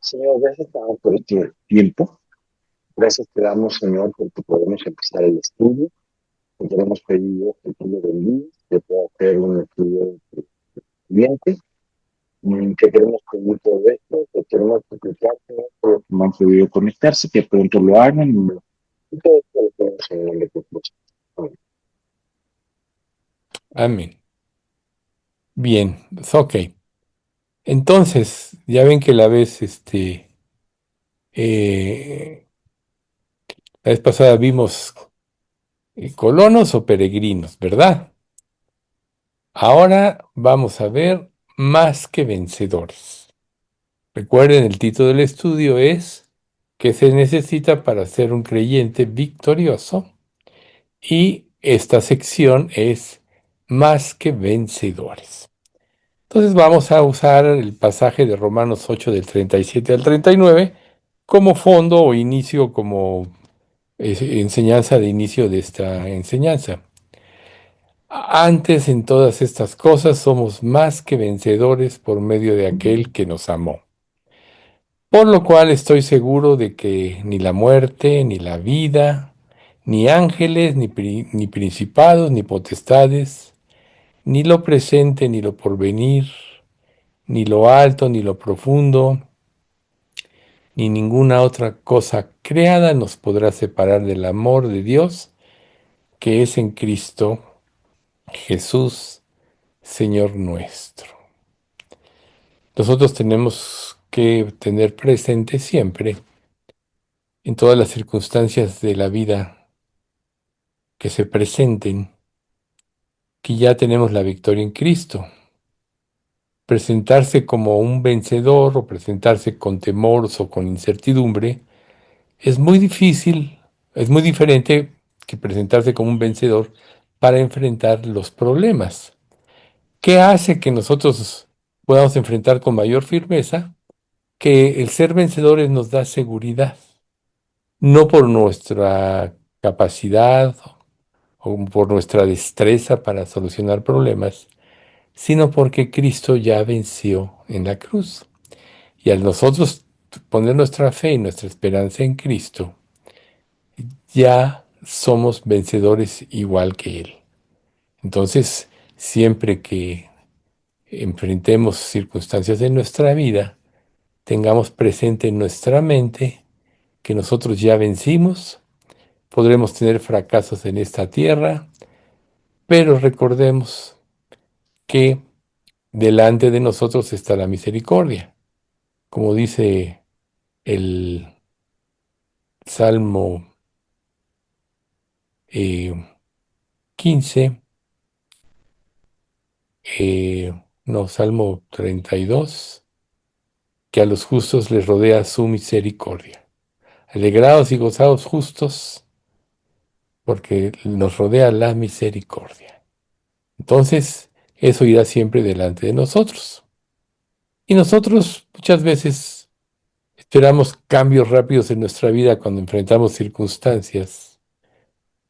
Señor, gracias te damos por este tiempo. Gracias te damos, Señor, porque podemos empezar el estudio. Te queremos pedir que tú lo bendigas, que pueda hacer un estudio cliente. Que queremos pedir todo esto, que queremos suplicarte por los que no han podido conectarse, que pronto lo hagan. Y todo esto lo podemos en el nombre de Jesús. Amén. Amén. Bien, ok. Entonces, ya ven que eh, la vez pasada vimos colonos o peregrinos, ¿verdad? Ahora vamos a ver más que vencedores. Recuerden, el título del estudio es ¿qué se necesita para ser un creyente victorioso? Y esta sección es más que vencedores. Entonces vamos a usar el pasaje de Romanos 8 del 37 al 39 como fondo o inicio, como enseñanza de inicio de esta enseñanza. Antes en todas estas cosas somos más que vencedores por medio de aquel que nos amó. Por lo cual estoy seguro de que ni la muerte, ni la vida, ni ángeles, ni principados, ni potestades, ni lo presente, ni lo porvenir, ni lo alto, ni lo profundo, ni ninguna otra cosa creada nos podrá separar del amor de Dios que es en Cristo Jesús, Señor nuestro. Nosotros tenemos que tener presente siempre, en todas las circunstancias de la vida que se presenten, que ya tenemos la victoria en Cristo. Presentarse como un vencedor o presentarse con temor o con incertidumbre es muy difícil, es muy diferente que presentarse como un vencedor para enfrentar los problemas. ¿Qué hace que nosotros podamos enfrentar con mayor firmeza? Que el ser vencedores nos da seguridad, no por nuestra capacidad o por nuestra destreza para solucionar problemas, sino porque Cristo ya venció en la cruz. Y al nosotros poner nuestra fe y nuestra esperanza en Cristo, ya somos vencedores igual que Él. Entonces, siempre que enfrentemos circunstancias de nuestra vida, tengamos presente en nuestra mente que nosotros ya vencimos, podremos tener fracasos en esta tierra, pero recordemos que delante de nosotros está la misericordia. Como dice el Salmo 15, no, Salmo 32, que a los justos les rodea su misericordia. Alegrados y gozados justos, porque nos rodea la misericordia. Entonces, eso irá siempre delante de nosotros. Y nosotros muchas veces esperamos cambios rápidos en nuestra vida cuando enfrentamos circunstancias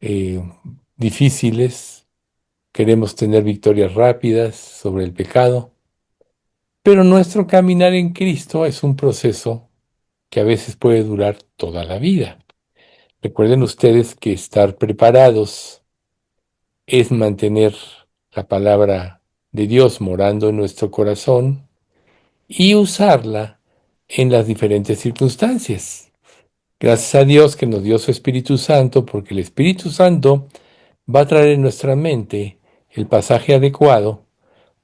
eh, difíciles. Queremos tener victorias rápidas sobre el pecado, pero nuestro caminar en Cristo es un proceso que a veces puede durar toda la vida. Recuerden ustedes que estar preparados es mantener la palabra de Dios morando en nuestro corazón y usarla en las diferentes circunstancias. Gracias a Dios que nos dio su Espíritu Santo, porque el Espíritu Santo va a traer en nuestra mente el pasaje adecuado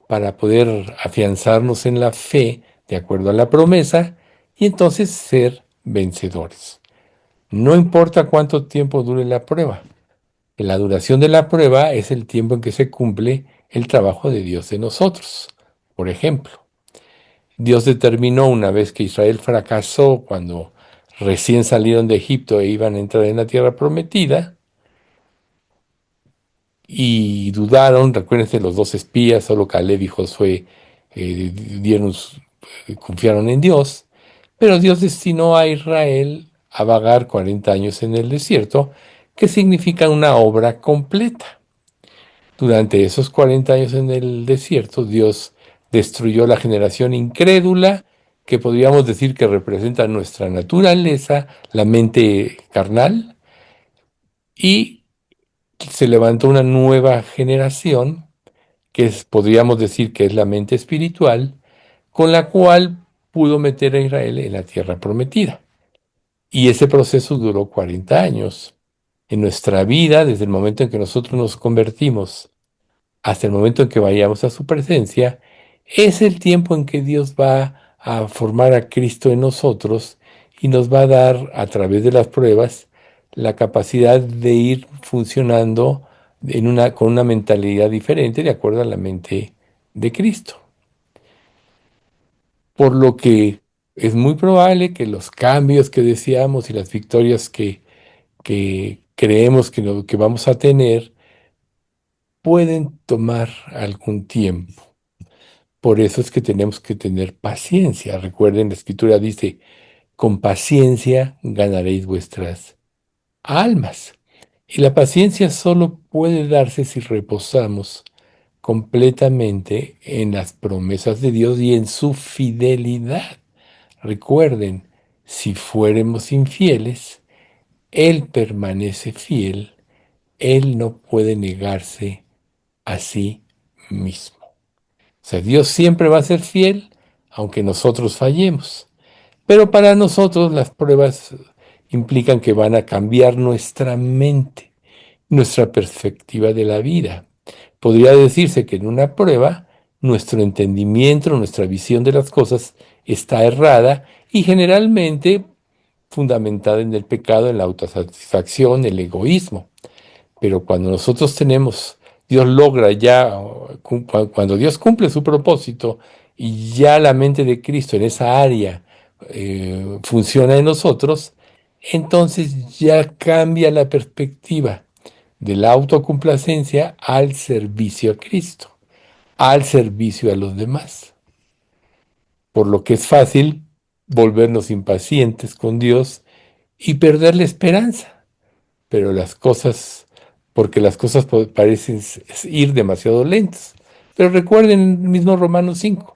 para poder afianzarnos en la fe de acuerdo a la promesa y entonces ser vencedores. No importa cuánto tiempo dure la prueba. La duración de la prueba es el tiempo en que se cumple el trabajo de Dios en nosotros. Por ejemplo, Dios determinó una vez que Israel fracasó cuando recién salieron de Egipto e iban a entrar en la tierra prometida y dudaron, recuérdense los dos espías, solo Caleb y Josué dieron, confiaron en Dios, pero Dios destinó a Israel a vagar 40 años en el desierto, que significa una obra completa. Durante esos 40 años en el desierto, Dios destruyó la generación incrédula que podríamos decir que representa nuestra naturaleza, la mente carnal, y se levantó una nueva generación, podríamos decir que es la mente espiritual, con la cual pudo meter a Israel en la tierra prometida. Y ese proceso duró 40 años. En nuestra vida, desde el momento en que nosotros nos convertimos hasta el momento en que vayamos a su presencia, es el tiempo en que Dios va a formar a Cristo en nosotros y nos va a dar, a través de las pruebas, la capacidad de ir funcionando con una mentalidad diferente de acuerdo a la mente de Cristo. Por lo que es muy probable que los cambios que deseamos y las victorias que creemos que vamos a tener pueden tomar algún tiempo. Por eso es que tenemos que tener paciencia. Recuerden, la Escritura dice, con paciencia ganaréis vuestras almas. Y la paciencia solo puede darse si reposamos completamente en las promesas de Dios y en su fidelidad. Recuerden, si fuéramos infieles, Él permanece fiel, Él no puede negarse a sí mismo. O sea, Dios siempre va a ser fiel, aunque nosotros fallemos. Pero para nosotros las pruebas implican que van a cambiar nuestra mente, nuestra perspectiva de la vida. Podría decirse que en una prueba nuestro entendimiento, nuestra visión de las cosas está errada y generalmente fundamentada en el pecado, en la autosatisfacción, el egoísmo. Pero cuando nosotros tenemos, Dios logra ya, cuando Dios cumple su propósito y ya la mente de Cristo en esa área funciona en nosotros, entonces ya cambia la perspectiva de la autocomplacencia al servicio a Cristo, al servicio a los demás. Por lo que es fácil volvernos impacientes con Dios y perder la esperanza. Pero porque las cosas parecen ir demasiado lentas. Pero recuerden el mismo Romanos 5,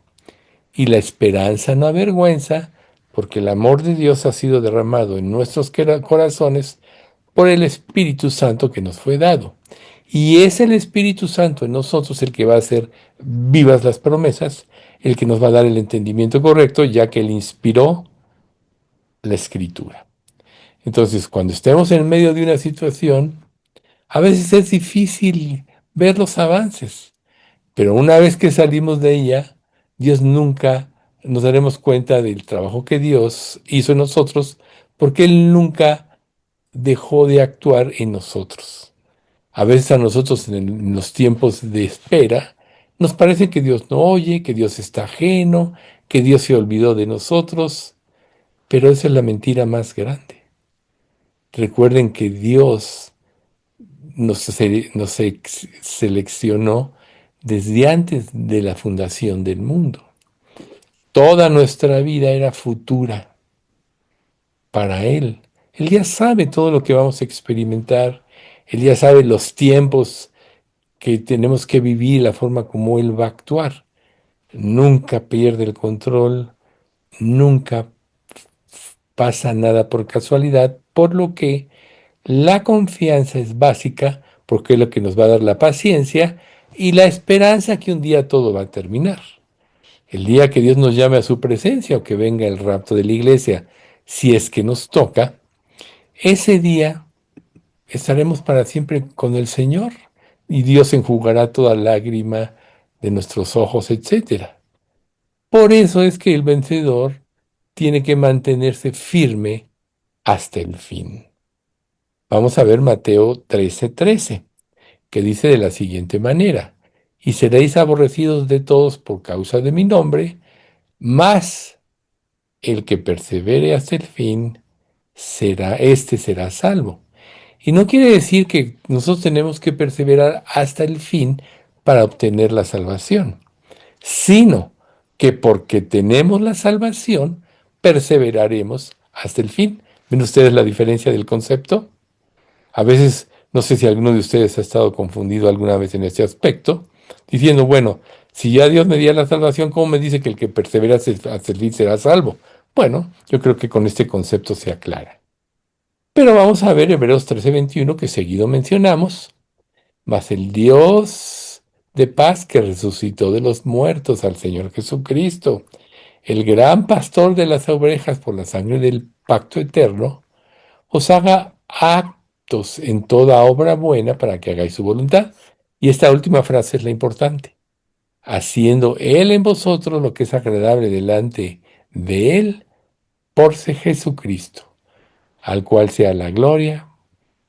y la esperanza no avergüenza, porque el amor de Dios ha sido derramado en nuestros corazones por el Espíritu Santo que nos fue dado. Y es el Espíritu Santo en nosotros el que va a hacer vivas las promesas, el que nos va a dar el entendimiento correcto, ya que Él inspiró la Escritura. Entonces, cuando estemos en medio de una situación, a veces es difícil ver los avances, pero una vez que salimos de ella, Dios nunca nos daremos cuenta del trabajo que Dios hizo en nosotros, porque Él nunca dejó de actuar en nosotros. A veces a nosotros en los tiempos de espera, nos parece que Dios no oye, que Dios está ajeno, que Dios se olvidó de nosotros, pero esa es la mentira más grande. Recuerden que Dios nos seleccionó desde antes de la fundación del mundo. Toda nuestra vida era futura para Él. Él ya sabe todo lo que vamos a experimentar. Él ya sabe los tiempos que tenemos que vivir, la forma como Él va a actuar. Nunca pierde el control, nunca pasa nada por casualidad, por lo que la confianza es básica porque es lo que nos va a dar la paciencia y la esperanza que un día todo va a terminar. El día que Dios nos llame a su presencia o que venga el rapto de la iglesia, si es que nos toca, ese día estaremos para siempre con el Señor y Dios enjugará toda lágrima de nuestros ojos, etcétera. Por eso es que el vencedor tiene que mantenerse firme hasta el fin. Vamos a ver Mateo 13:13, que dice de la siguiente manera: y seréis aborrecidos de todos por causa de mi nombre, mas el que persevere hasta el fin, será salvo. Y no quiere decir que nosotros tenemos que perseverar hasta el fin para obtener la salvación, sino que porque tenemos la salvación, perseveraremos hasta el fin. ¿Ven ustedes la diferencia del concepto? A veces, no sé si alguno de ustedes ha estado confundido alguna vez en este aspecto, diciendo, bueno, si ya Dios me dio la salvación, ¿cómo me dice que el que persevera a servir será salvo? Bueno, yo creo que con este concepto se aclara. Pero vamos a ver Hebreos 13:21 que seguido mencionamos, mas el Dios de paz que resucitó de los muertos al Señor Jesucristo, el gran pastor de las ovejas por la sangre del pacto eterno, os haga aptos en toda obra buena para que hagáis su voluntad. Y esta última frase es la importante. Haciendo Él en vosotros lo que es agradable delante de Él por Jesucristo, al cual sea la gloria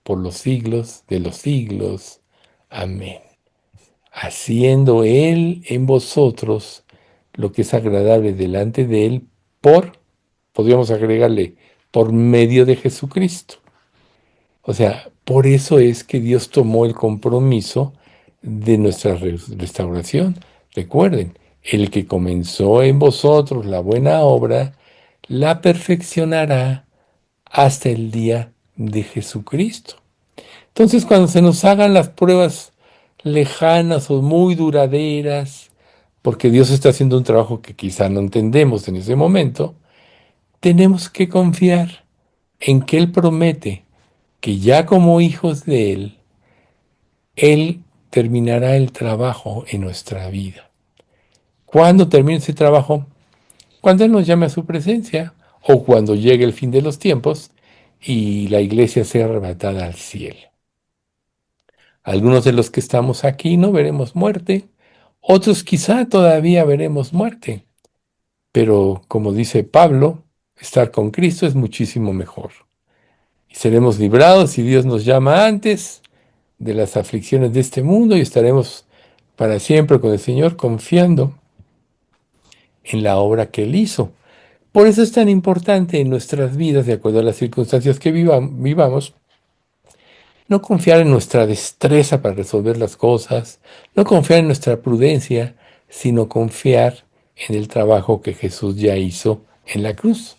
por los siglos de los siglos. Amén. Haciendo Él en vosotros lo que es agradable delante de Él podríamos agregarle, por medio de Jesucristo. O sea, por eso es que Dios tomó el compromiso de nuestra restauración. Recuerden, el que comenzó en vosotros la buena obra, la perfeccionará hasta el día de Jesucristo. Entonces, cuando se nos hagan las pruebas lejanas o muy duraderas, porque Dios está haciendo un trabajo que quizá no entendemos en ese momento, tenemos que confiar en que Él promete que ya como hijos de Él terminará el trabajo en nuestra vida. ¿Cuándo termine ese trabajo? Cuando Él nos llame a su presencia o cuando llegue el fin de los tiempos y la iglesia sea arrebatada al cielo. Algunos de los que estamos aquí no veremos muerte, otros quizá todavía veremos muerte, pero como dice Pablo, estar con Cristo es muchísimo mejor. Y seremos librados si Dios nos llama antes de las aflicciones de este mundo y estaremos para siempre con el Señor confiando en la obra que Él hizo. Por eso es tan importante en nuestras vidas, de acuerdo a las circunstancias que vivamos, no confiar en nuestra destreza para resolver las cosas, no confiar en nuestra prudencia, sino confiar en el trabajo que Jesús ya hizo en la cruz.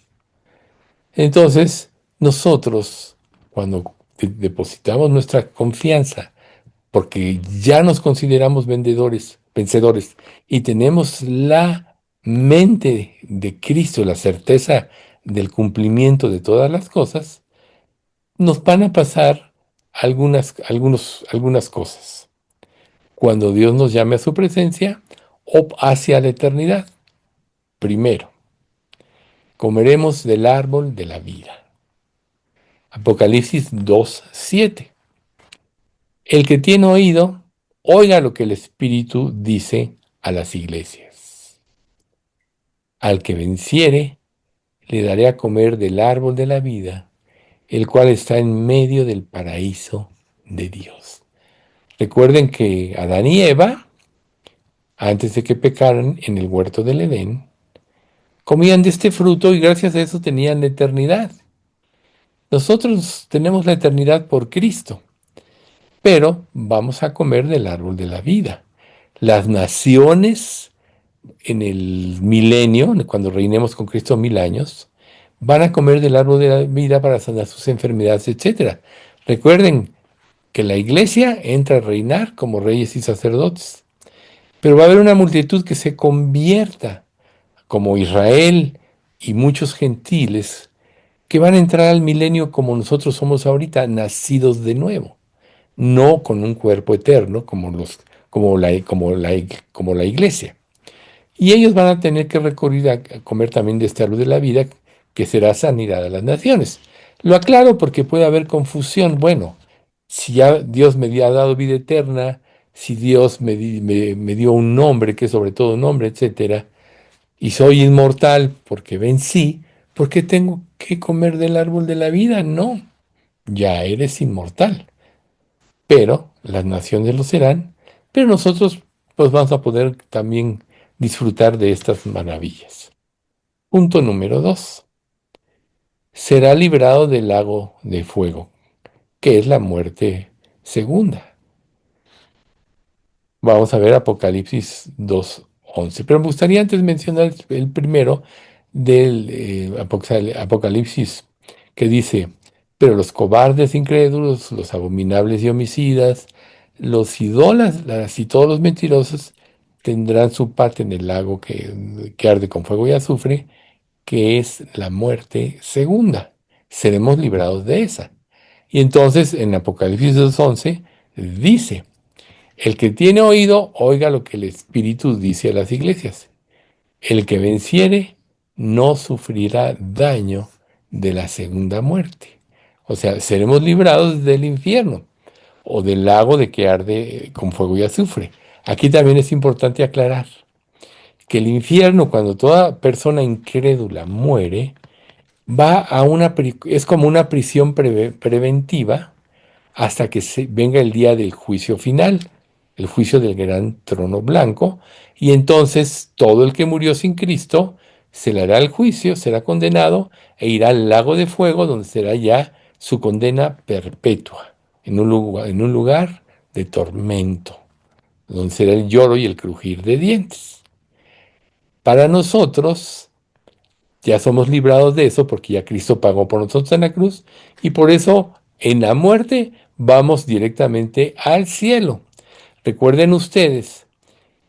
Entonces, nosotros, cuando depositamos nuestra confianza, porque ya nos consideramos vencedores, y tenemos la mente de Cristo, la certeza del cumplimiento de todas las cosas, nos van a pasar algunas cosas. Cuando Dios nos llame a su presencia o hacia la eternidad, primero, comeremos del árbol de la vida. Apocalipsis 2:7. El que tiene oído, oiga lo que el Espíritu dice a las iglesias. Al que venciere, le daré a comer del árbol de la vida, el cual está en medio del paraíso de Dios. Recuerden que Adán y Eva, antes de que pecaran en el huerto del Edén, comían de este fruto y gracias a eso tenían la eternidad. Nosotros tenemos la eternidad por Cristo, pero vamos a comer del árbol de la vida. Las naciones en el milenio, cuando reinemos con Cristo 1000 años, van a comer del árbol de la vida para sanar sus enfermedades, etcétera. Recuerden que la iglesia entra a reinar como reyes y sacerdotes, pero va a haber una multitud que se convierta, como Israel y muchos gentiles, que van a entrar al milenio como nosotros somos ahorita, nacidos de nuevo, no con un cuerpo eterno como la iglesia. Y ellos van a tener que recurrir a comer también de este árbol de la vida, que será sanidad a las naciones. Lo aclaro porque puede haber confusión. Bueno, si ya Dios me ha dado vida eterna, si Dios me dio un nombre, que es sobre todo un nombre, etcétera, y soy inmortal porque vencí, ¿por qué tengo que comer del árbol de la vida? No, ya eres inmortal, pero las naciones lo serán, pero nosotros pues vamos a poder también disfrutar de estas maravillas. Punto número 2. Será librado del lago de fuego, que es la muerte segunda. Vamos a ver Apocalipsis 2:11. Pero me gustaría antes mencionar el primero del Apocalipsis, que dice, pero los cobardes incrédulos, los abominables y homicidas, los idólatras y todos los mentirosos tendrán su parte en el lago que arde con fuego y azufre, que es la muerte segunda. Seremos librados de esa. Y entonces en Apocalipsis 2:11 dice, el que tiene oído, oiga lo que el Espíritu dice a las iglesias. El que venciere no sufrirá daño de la segunda muerte. O sea, seremos librados del infierno o del lago de que arde con fuego y azufre. Aquí también es importante aclarar que el infierno, cuando toda persona incrédula muere, va a es como una prisión preventiva hasta que venga el día del juicio final, el juicio del gran trono blanco, y entonces todo el que murió sin Cristo se le hará el juicio, será condenado e irá al lago de fuego donde será ya su condena perpetua, en un lugar de tormento, donde será el lloro y el crujir de dientes. Para nosotros, ya somos librados de eso porque ya Cristo pagó por nosotros en la cruz y por eso en la muerte vamos directamente al cielo. Recuerden ustedes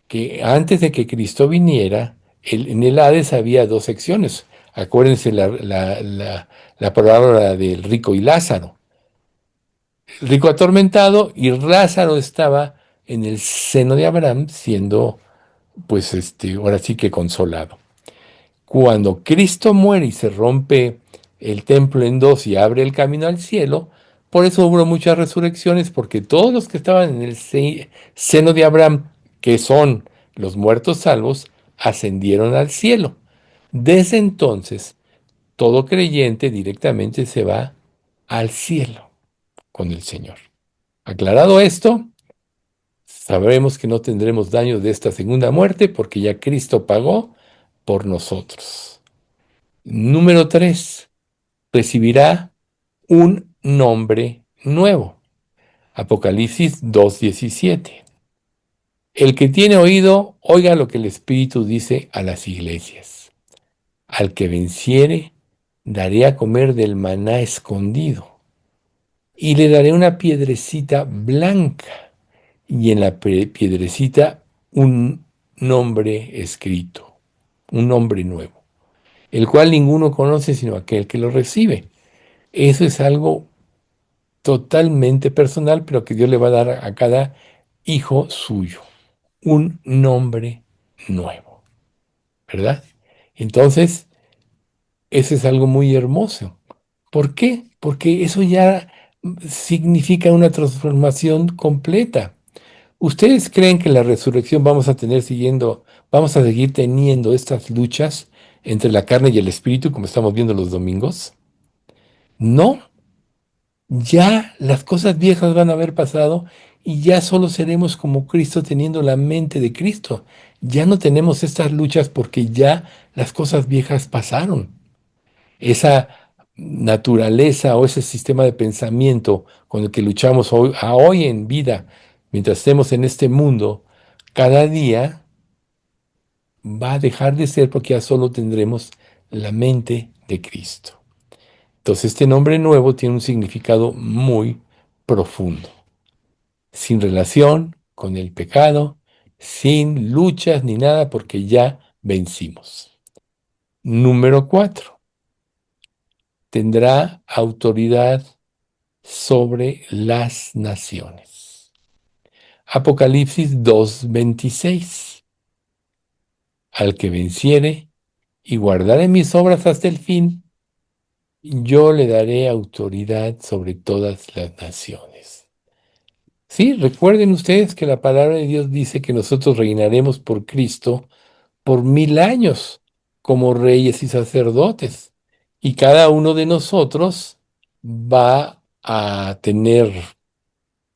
que antes de que Cristo viniera, en el Hades había dos secciones. Acuérdense la palabra del rico y Lázaro. El rico atormentado y Lázaro estaba en el seno de Abraham siendo, pues, ahora sí que consolado. Cuando Cristo muere y se rompe el templo en dos y abre el camino al cielo, por eso hubo muchas resurrecciones, porque todos los que estaban en el seno de Abraham, que son los muertos salvos, ascendieron al cielo. Desde entonces, todo creyente directamente se va al cielo con el Señor. Aclarado esto, sabremos que no tendremos daño de esta segunda muerte porque ya Cristo pagó por nosotros. Número 3, recibirá un nombre nuevo. Apocalipsis 2:17. El que tiene oído, oiga lo que el Espíritu dice a las iglesias. Al que venciere, daré a comer del maná escondido, y le daré una piedrecita blanca, y en la piedrecita un nombre escrito, un nombre nuevo, el cual ninguno conoce sino aquel que lo recibe. Eso es algo totalmente personal, pero que Dios le va a dar a cada hijo suyo, un nombre nuevo, ¿verdad? Entonces, eso es algo muy hermoso. ¿Por qué? Porque eso ya significa una transformación completa. ¿Ustedes creen que en la resurrección vamos a seguir teniendo estas luchas entre la carne y el espíritu, como estamos viendo los domingos? No, ya las cosas viejas van a haber pasado y ya solo seremos como Cristo teniendo la mente de Cristo. Ya no tenemos estas luchas porque ya las cosas viejas pasaron. Esa naturaleza o ese sistema de pensamiento con el que luchamos hoy en vida, mientras estemos en este mundo, cada día va a dejar de ser porque ya solo tendremos la mente de Cristo. Entonces este nombre nuevo tiene un significado muy profundo, sin relación con el pecado, sin luchas ni nada porque ya vencimos. Número 4, tendrá autoridad sobre las naciones. Apocalipsis 2:26. Al que venciere y guardare mis obras hasta el fin, yo le daré autoridad sobre todas las naciones. Sí, recuerden ustedes que la palabra de Dios dice que nosotros reinaremos por Cristo por 1000 años como reyes y sacerdotes. Y cada uno de nosotros va a tener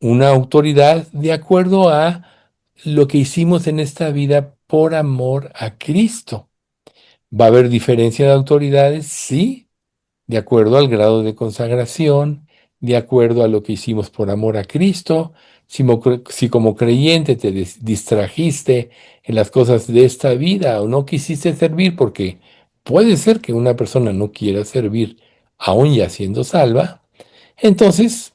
una autoridad de acuerdo a lo que hicimos en esta vida por amor a Cristo. ¿Va a haber diferencia de autoridades? Sí, de acuerdo al grado de consagración, de acuerdo a lo que hicimos por amor a Cristo, si como creyente te distrajiste en las cosas de esta vida o no quisiste servir, porque puede ser que una persona no quiera servir aún ya siendo salva, entonces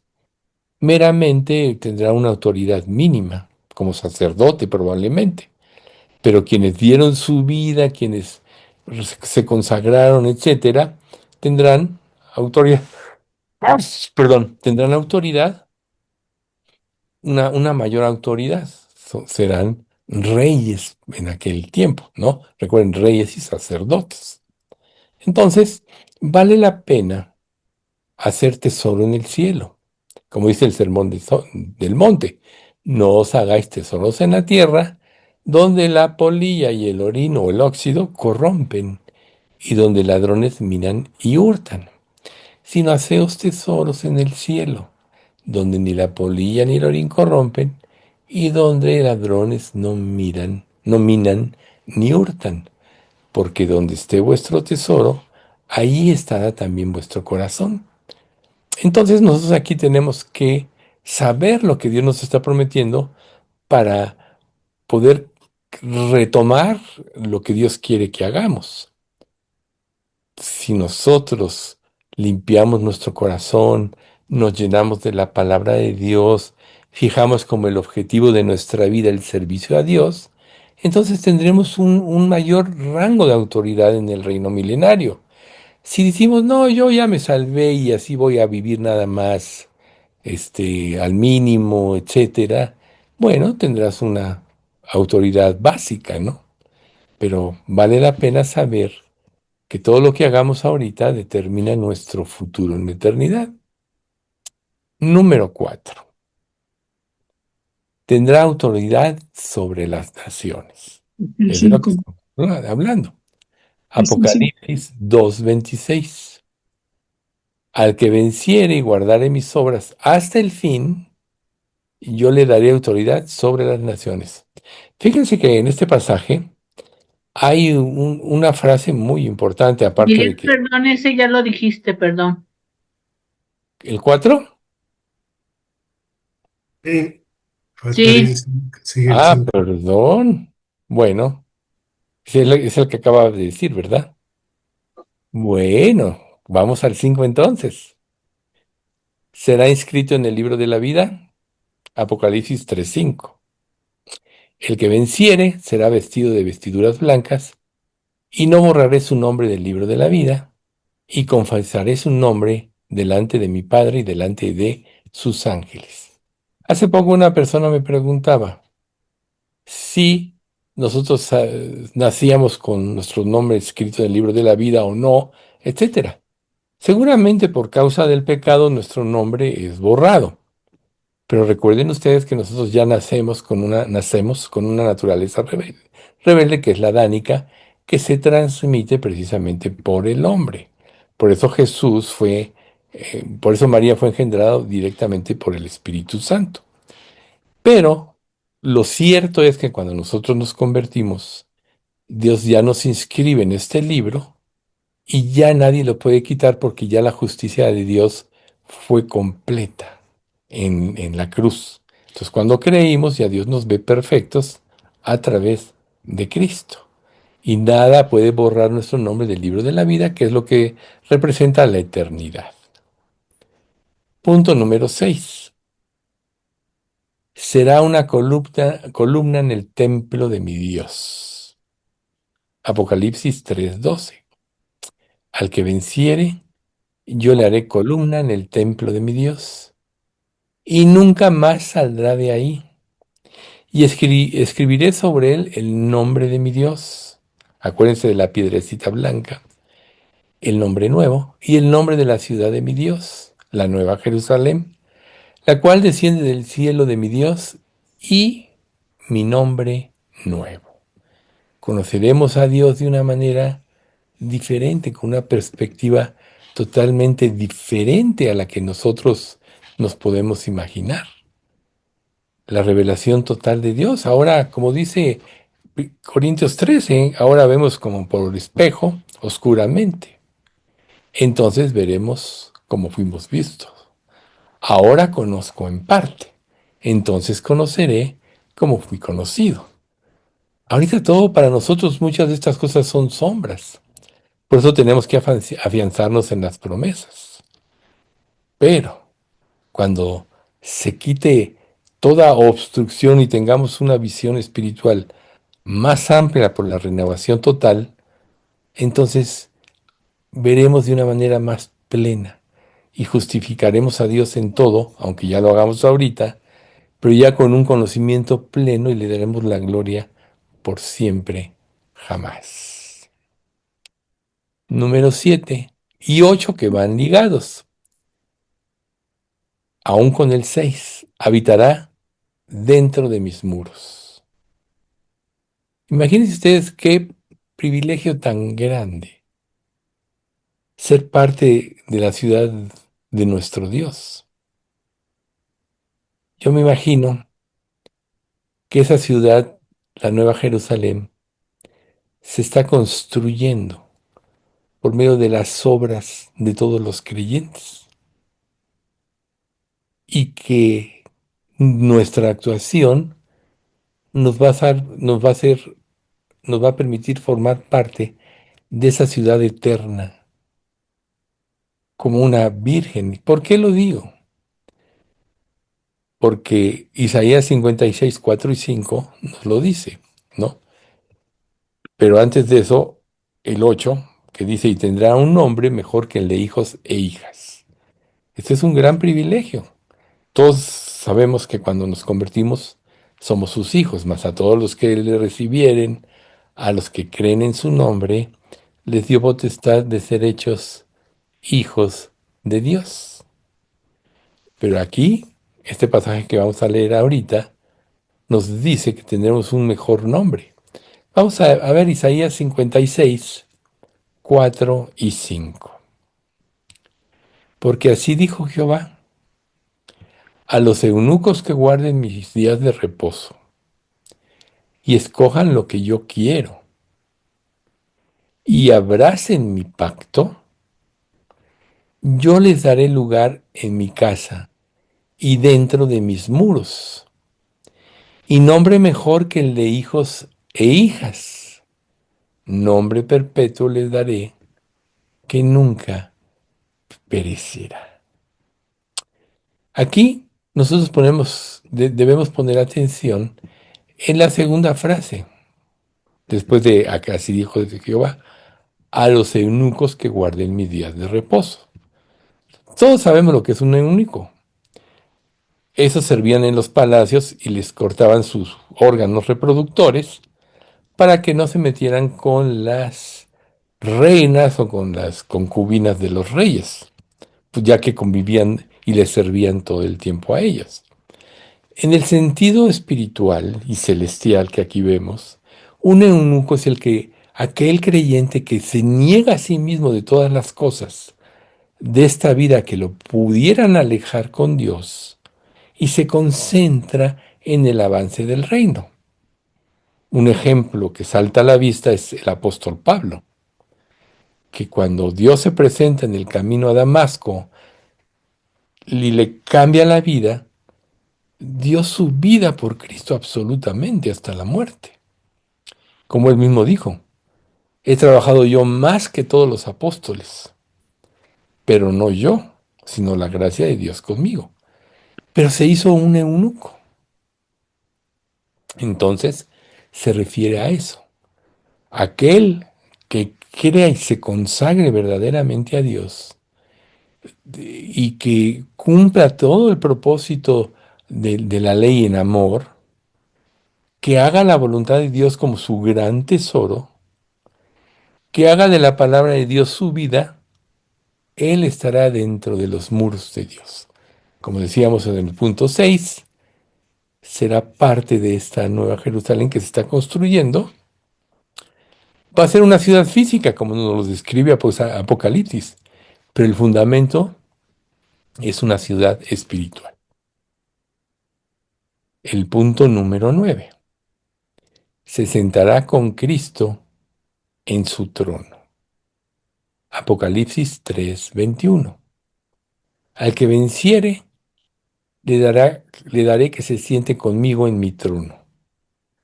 meramente tendrá una autoridad mínima, como sacerdote probablemente, pero quienes dieron su vida, quienes se consagraron, etcétera, tendrán autoridad, perdón, tendrán autoridad, una mayor autoridad. Serán reyes en aquel tiempo, ¿no? Recuerden, reyes y sacerdotes. Entonces, vale la pena hacer tesoro en el cielo. Como dice el sermón del monte, no os hagáis tesoros en la tierra, donde la polilla y el orino o el óxido corrompen, y donde ladrones minan y hurtan, sino haceos tesoros en el cielo, donde ni la polilla ni el orín corrompen, y donde ladrones no minan ni hurtan, porque donde esté vuestro tesoro, ahí estará también vuestro corazón. Entonces nosotros aquí tenemos que saber lo que Dios nos está prometiendo para poder retomar lo que Dios quiere que hagamos. Si nosotros limpiamos nuestro corazón, nos llenamos de la palabra de Dios, fijamos como el objetivo de nuestra vida el servicio a Dios, entonces tendremos un mayor rango de autoridad en el reino milenario. Si decimos, no, yo ya me salvé y así voy a vivir nada más, al mínimo, etcétera, bueno, tendrás una autoridad básica, ¿no? Pero vale la pena saber que todo lo que hagamos ahorita determina nuestro futuro en la eternidad. Número 4. Tendrá autoridad sobre las naciones. El Es de lo que 5. estamos hablando. Es el 5. Apocalipsis 2:26. Al que venciere y guardare mis obras hasta el fin, yo le daré autoridad sobre las naciones. Fíjense que en este pasaje hay una frase muy importante, aparte de Miguel, que perdón, ese ya lo dijiste, perdón. el 4. Sí, falta Sí, el 5, sigue el Ah, 5. perdón. Bueno, es el que acaba de decir, ¿verdad? Bueno, vamos al 5 entonces. ¿Será inscrito en el libro de la vida? Apocalipsis 3:5. El que venciere será vestido de vestiduras blancas, y no borraré su nombre del libro de la vida, y confesaré su nombre delante de mi Padre y delante de sus ángeles. Hace poco una persona me preguntaba si nosotros nacíamos con nuestro nombre escrito en el libro de la vida o no, etcétera. Seguramente por causa del pecado nuestro nombre es borrado. Pero recuerden ustedes que nosotros ya nacemos con una naturaleza rebelde, que es la adánica, que se transmite precisamente por el hombre. Por eso por eso María fue engendrado directamente por el Espíritu Santo. Pero lo cierto es que cuando nosotros nos convertimos, Dios ya nos inscribe en este libro y ya nadie lo puede quitar porque ya la justicia de Dios fue completa en la cruz. Entonces, cuando creímos, ya Dios nos ve perfectos a través de Cristo. Y nada puede borrar nuestro nombre del libro de la vida, que es lo que representa la eternidad. Punto número 6. Será una columna en el templo de mi Dios. Apocalipsis 3:12. Al que venciere, yo le haré columna en el templo de mi Dios, y nunca más saldrá de ahí. Y escribiré sobre él el nombre de mi Dios. Acuérdense de la piedrecita blanca, el nombre nuevo y el nombre de la ciudad de mi Dios, la nueva Jerusalén, la cual desciende del cielo de mi Dios, y mi nombre nuevo. Conoceremos a Dios de una manera diferente, con una perspectiva totalmente diferente a la que nosotros nos podemos imaginar. La revelación total de Dios. Ahora, como dice Corintios 13, ahora vemos como por espejo, oscuramente. Entonces veremos como fuimos vistos. Ahora conozco en parte. Entonces conoceré como fui conocido. Ahorita todo para nosotros, muchas de estas cosas son sombras. Por eso tenemos que afianzarnos en las promesas. Pero cuando se quite toda obstrucción y tengamos una visión espiritual más amplia por la renovación total, entonces veremos de una manera más plena y justificaremos a Dios en todo, aunque ya lo hagamos ahorita, pero ya con un conocimiento pleno y le daremos la gloria por siempre, jamás. Número 7 y 8 que van ligados. Aún con el 6 habitará dentro de mis muros. Imagínense ustedes qué privilegio tan grande ser parte de la ciudad de nuestro Dios. Yo me imagino que esa ciudad, la Nueva Jerusalén, se está construyendo por medio de las obras de todos los creyentes y que nuestra actuación nos va a permitir formar parte de esa ciudad eterna como una virgen. ¿Por qué lo digo? Porque Isaías 56, 4 y 5 nos lo dice, ¿no? Pero antes de eso, el 8 que dice, y tendrá un nombre mejor que el de hijos e hijas. Este es un gran privilegio. Todos sabemos que cuando nos convertimos somos sus hijos, mas a todos los que le recibieren, a los que creen en su nombre, les dio potestad de ser hechos hijos de Dios. Pero aquí, este pasaje que vamos a leer ahorita, nos dice que tendremos un mejor nombre. Vamos a ver Isaías 56, 4 y 5. Porque así dijo Jehová, a los eunucos que guarden mis días de reposo y escojan lo que yo quiero y abracen mi pacto, yo les daré lugar en mi casa y dentro de mis muros, y nombre mejor que el de hijos e hijas, nombre perpetuo les daré que nunca perecerá. Aquí nosotros debemos poner atención en la segunda frase, después de acá así dijo de Jehová, a los eunucos que guarden mis días de reposo. Todos sabemos lo que es un eunuco. Esos servían en los palacios y les cortaban sus órganos reproductores para que no se metieran con las reinas o con las concubinas de los reyes, pues ya que convivían y les servían todo el tiempo a ellas. En el sentido espiritual y celestial que aquí vemos, un eunuco es aquel creyente que se niega a sí mismo de todas las cosas de esta vida que lo pudieran alejar con Dios y se concentra en el avance del reino. Un ejemplo que salta a la vista es el apóstol Pablo, que cuando Dios se presenta en el camino a Damasco y le cambia la vida, dio su vida por Cristo absolutamente hasta la muerte. Como él mismo dijo, he trabajado yo más que todos los apóstoles, pero no yo, sino la gracia de Dios conmigo. Pero se hizo un eunuco. Entonces, se refiere a eso. Aquel que crea y se consagre verdaderamente a Dios y que cumpla todo el propósito de la ley en amor, que haga la voluntad de Dios como su gran tesoro, que haga de la palabra de Dios su vida, él estará dentro de los muros de Dios. Como decíamos en el punto 6, será parte de esta nueva Jerusalén que se está construyendo. Va a ser una ciudad física, como nos lo describe Apocalipsis, pero el fundamento es una ciudad espiritual. El punto número 9. Se sentará con Cristo en su trono. Apocalipsis 3:21. Al que venciere, le daré que se siente conmigo en mi trono,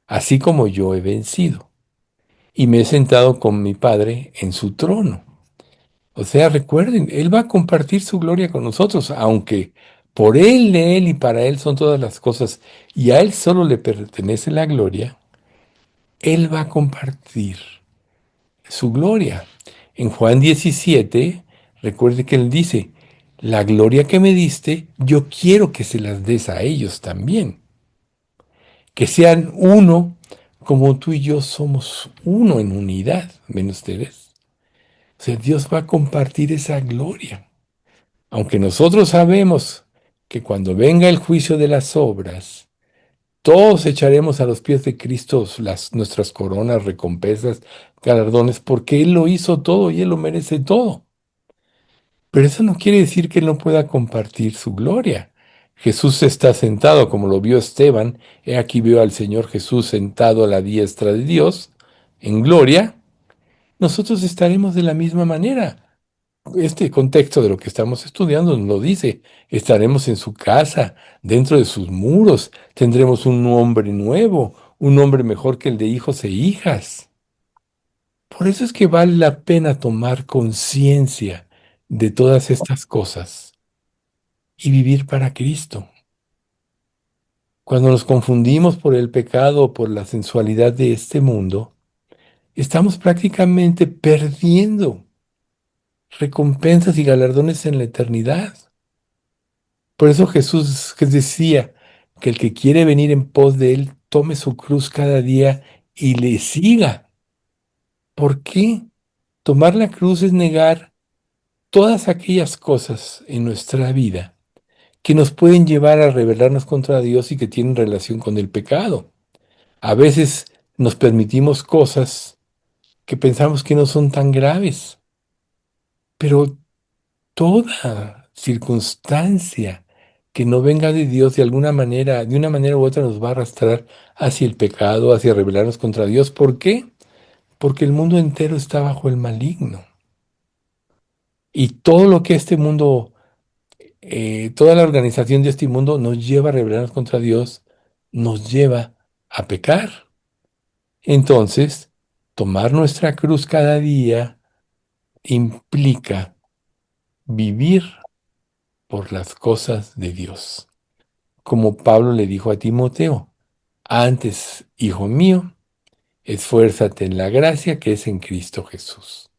así como yo he vencido, y me he sentado con mi Padre en su trono. O sea, recuerden, Él va a compartir su gloria con nosotros, aunque por Él, de Él y para Él son todas las cosas, y a Él solo le pertenece la gloria, Él va a compartir su gloria. En Juan 17, recuerde que Él dice, la gloria que me diste, yo quiero que se las des a ellos también, que sean uno como tú y yo somos uno en unidad, ¿ven ustedes? O sea, Dios va a compartir esa gloria. Aunque nosotros sabemos que cuando venga el juicio de las obras, todos echaremos a los pies de Cristo nuestras coronas, recompensas, galardones, porque Él lo hizo todo y Él lo merece todo. Pero eso no quiere decir que Él no pueda compartir su gloria. Jesús está sentado, como lo vio Esteban. He aquí veo al Señor Jesús sentado a la diestra de Dios, en gloria. Nosotros estaremos de la misma manera. Este contexto de lo que estamos estudiando nos lo dice. Estaremos en su casa, dentro de sus muros. Tendremos un nombre nuevo, un nombre mejor que el de hijos e hijas. Por eso es que vale la pena tomar conciencia de todas estas cosas y vivir para Cristo. Cuando nos confundimos por el pecado o por la sensualidad de este mundo, estamos prácticamente perdiendo recompensas y galardones en la eternidad. Por eso Jesús decía que el que quiere venir en pos de Él, tome su cruz cada día y le siga. ¿Por qué? Tomar la cruz es negar todas aquellas cosas en nuestra vida que nos pueden llevar a rebelarnos contra Dios y que tienen relación con el pecado. A veces nos permitimos cosas que pensamos que no son tan graves, pero toda circunstancia que no venga de Dios de alguna manera, de una manera u otra nos va a arrastrar hacia el pecado, hacia rebelarnos contra Dios. ¿Por qué? Porque el mundo entero está bajo el maligno. Y todo lo que este mundo, toda la organización de este mundo nos lleva a rebelarnos contra Dios, nos lleva a pecar. Entonces, tomar nuestra cruz cada día implica vivir por las cosas de Dios. Como Pablo le dijo a Timoteo, antes, hijo mío, esfuérzate en la gracia que es en Cristo Jesús.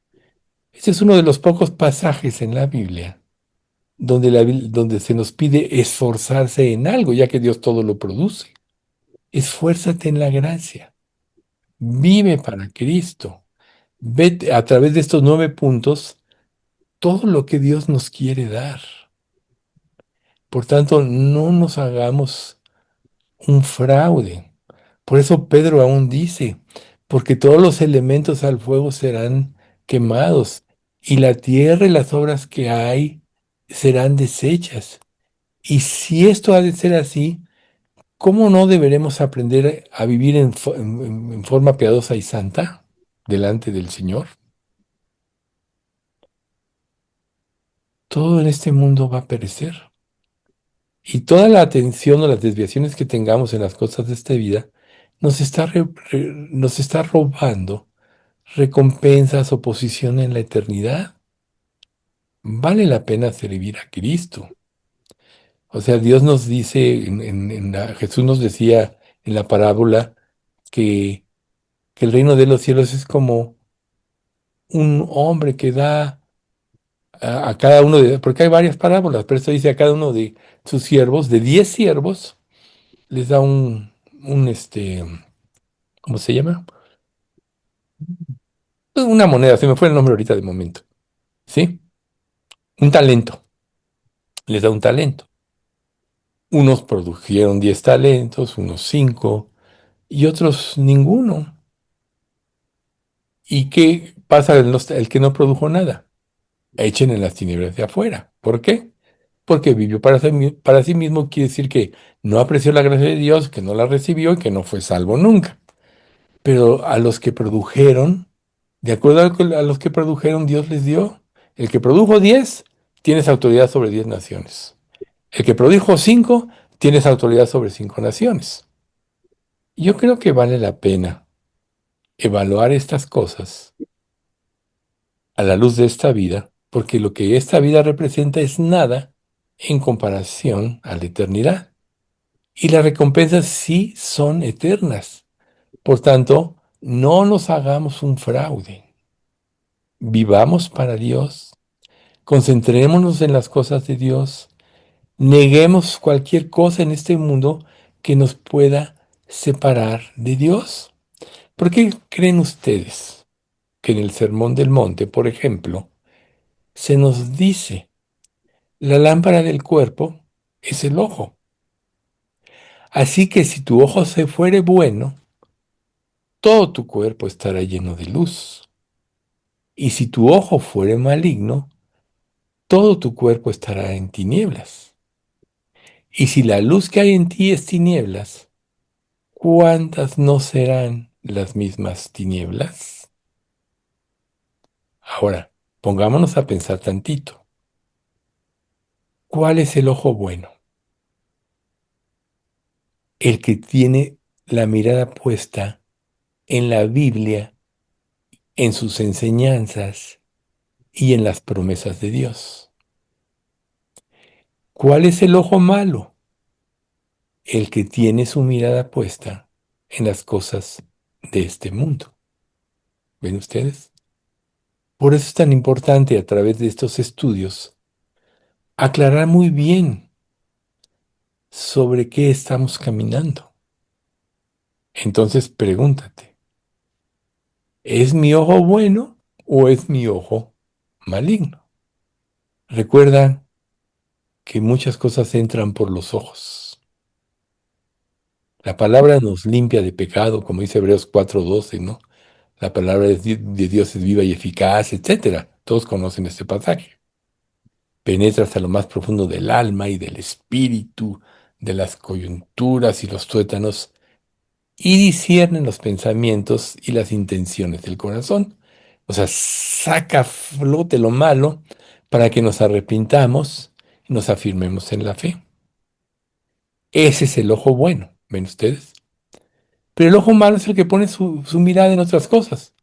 Este es uno de los pocos pasajes en la Biblia donde, donde se nos pide esforzarse en algo, ya que Dios todo lo produce. Esfuérzate en la gracia. Vive para Cristo. Vete a través de estos 9 puntos todo lo que Dios nos quiere dar. Por tanto, no nos hagamos un fraude. Por eso Pedro aún dice, porque todos los elementos al fuego serán quemados, y la tierra y las obras que hay serán deshechas. Y si esto ha de ser así, ¿cómo no deberemos aprender a vivir en forma piadosa y santa delante del Señor? Todo en este mundo va a perecer. Y toda la atención o las desviaciones que tengamos en las cosas de esta vida nos está robando recompensas o posición en la eternidad. Vale la pena servir a Cristo. O sea, Dios nos dice, Jesús nos decía en la parábola que el reino de los cielos es como un hombre que da a cada uno de, porque hay varias parábolas, pero esto dice a cada uno de sus siervos, de 10 siervos, les da ¿cómo se llama? Una moneda, se me fue el nombre ahorita de momento, ¿sí? Un talento, les da un talento. Unos produjeron 10 talentos, unos 5 y otros ninguno. ¿Y qué pasa el que no produjo nada? Echen en las tinieblas de afuera. ¿Por qué? Porque vivió para sí mismo, quiere decir que no apreció la gracia de Dios, que no la recibió y que no fue salvo nunca. Pero a los que produjeron, de acuerdo a los que produjeron, Dios les dio. El que produjo 10, tienes autoridad sobre 10 naciones. El que produjo 5, tienes autoridad sobre 5 naciones. Yo creo que vale la pena evaluar estas cosas a la luz de esta vida, porque lo que esta vida representa es nada en comparación a la eternidad. Y las recompensas sí son eternas. Por tanto, no nos hagamos un fraude. Vivamos para Dios, concentrémonos en las cosas de Dios, neguemos cualquier cosa en este mundo que nos pueda separar de Dios. ¿Por qué creen ustedes que en el Sermón del Monte, por ejemplo, se nos dice, la lámpara del cuerpo es el ojo? Así que si tu ojo se fuere bueno, todo tu cuerpo estará lleno de luz. Y si tu ojo fuere maligno, todo tu cuerpo estará en tinieblas. Y si la luz que hay en ti es tinieblas, ¿cuántas no serán las mismas tinieblas? Ahora, pongámonos a pensar tantito. ¿Cuál es el ojo bueno? El que tiene la mirada puesta en la Biblia, en sus enseñanzas y en las promesas de Dios. ¿Cuál es el ojo malo? El que tiene su mirada puesta en las cosas de este mundo. ¿Ven ustedes? Por eso es tan importante a través de estos estudios aclarar muy bien sobre qué estamos caminando. Entonces pregúntate, ¿es mi ojo bueno o es mi ojo maligno? Recuerda que muchas cosas entran por los ojos. La palabra nos limpia de pecado, como dice Hebreos 4:12, ¿no? La palabra de Dios es viva y eficaz, etcétera. Todos conocen este pasaje. Penetra hasta lo más profundo del alma y del espíritu, de las coyunturas y los tuétanos, y discierne los pensamientos y las intenciones del corazón. O sea, saca a flote lo malo para que nos arrepintamos y nos afirmemos en la fe. Ese es el ojo bueno, ¿ven ustedes? Pero el ojo malo es el que pone su mirada en otras cosas.